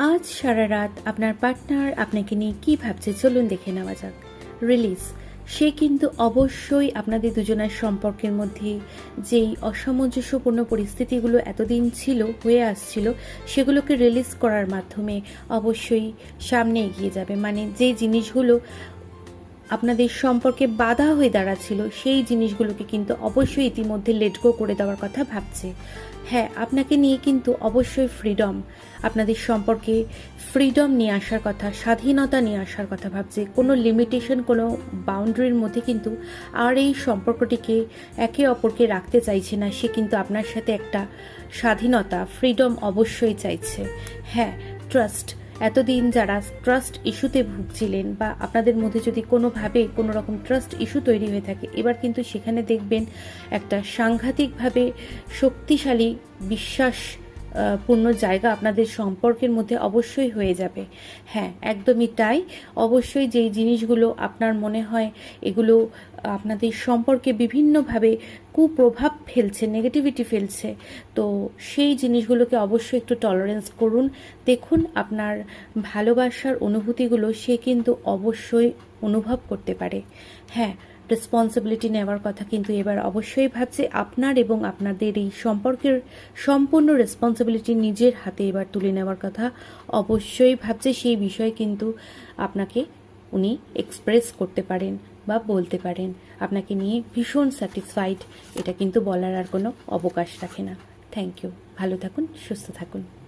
আজ সারা রাত আপনার পার্টনার আপনাকে নিয়ে কী ভাবছে চলুন দেখে নেওয়া যাক। রিলিজ। সে কিন্তু অবশ্যই আপনাদের দুজনের সম্পর্কের মধ্যে যেই অসামঞ্জস্যপূর্ণ পরিস্থিতিগুলো এতদিন ছিল হয়ে আসছিল সেগুলোকে রিলিজ করার মাধ্যমে অবশ্যই সামনে এগিয়ে যাবে। মানে যে জিনিসগুলো আপনাদের সম্পর্কে বাধা হয়ে দাঁড়াচ্ছিল সেই জিনিসগুলোকে কিন্তু অবশ্যই ইতিমধ্যে লেট গো করে দেওয়ার কথা ভাবছে। হ্যাঁ, আপনাকে নিয়ে কিন্তু অবশ্যই ফ্রিডম, আপনাদের সম্পর্কে ফ্রিডম নিয়ে আসার কথা, স্বাধীনতা নিয়ে আসার কথা ভাবছে। কোনো লিমিটেশন, কোনো বাউন্ডারির মধ্যে কিন্তু আর এই সম্পর্কটিকে একে অপরকে রাখতে চাইছে না। সে কিন্তু আপনার সাথে একটা স্বাধীনতা, ফ্রিডম অবশ্যই চাইছে। হ্যাঁ, ট্রাস্ট। এতদিন যারা ট্রাস্ট ইস্যুতে ভুগছিলেন বা আপনাদের মধ্যে যদি কোনোভাবে কোনো রকম ট্রাস্ট ইস্যু তৈরি হয়ে থাকে, এবার কিন্তু সেখানে দেখবেন একটা সাংঘাতিকভাবে শক্তিশালী বিশ্বাস পূর্ণ জায়গা আপনাদের সম্পর্কের মধ্যে অবশ্যই হয়ে যাবে। হ্যাঁ, একদমই তাই। অবশ্যই যেই জিনিসগুলো আপনার মনে হয় এগুলো আপনাদের সম্পর্কে বিভিন্নভাবে কুপ্রভাব ফেলছে, নেগেটিভিটি ফেলছে, তো সেই জিনিসগুলোকে অবশ্যই একটু টলারেন্স করুন। দেখুন আপনার ভালোবাসার অনুভূতিগুলো সে কিন্তু অবশ্যই অনুভব করতে পারে। হ্যাঁ, রেসপন্সিবিলিটি নেওয়ার কথা কিন্তু এবার অবশ্যই ভাবছে। আপনার এবং আপনাদের এই সম্পর্কের সম্পূর্ণ রেসপন্সিবিলিটি নিজের হাতে এবার তুলে নেওয়ার কথা অবশ্যই ভাবছে। সেই বিষয়ে কিন্তু আপনাকে উনি এক্সপ্রেস করতে পারেন বা বলতে পারেন। আপনাকে নিয়ে ভীষণ স্যাটিসফাইড, এটা কিন্তু বলার আর কোনো অবকাশ রাখে না। Thank you. ভালো থাকুন, সুস্থ থাকুন।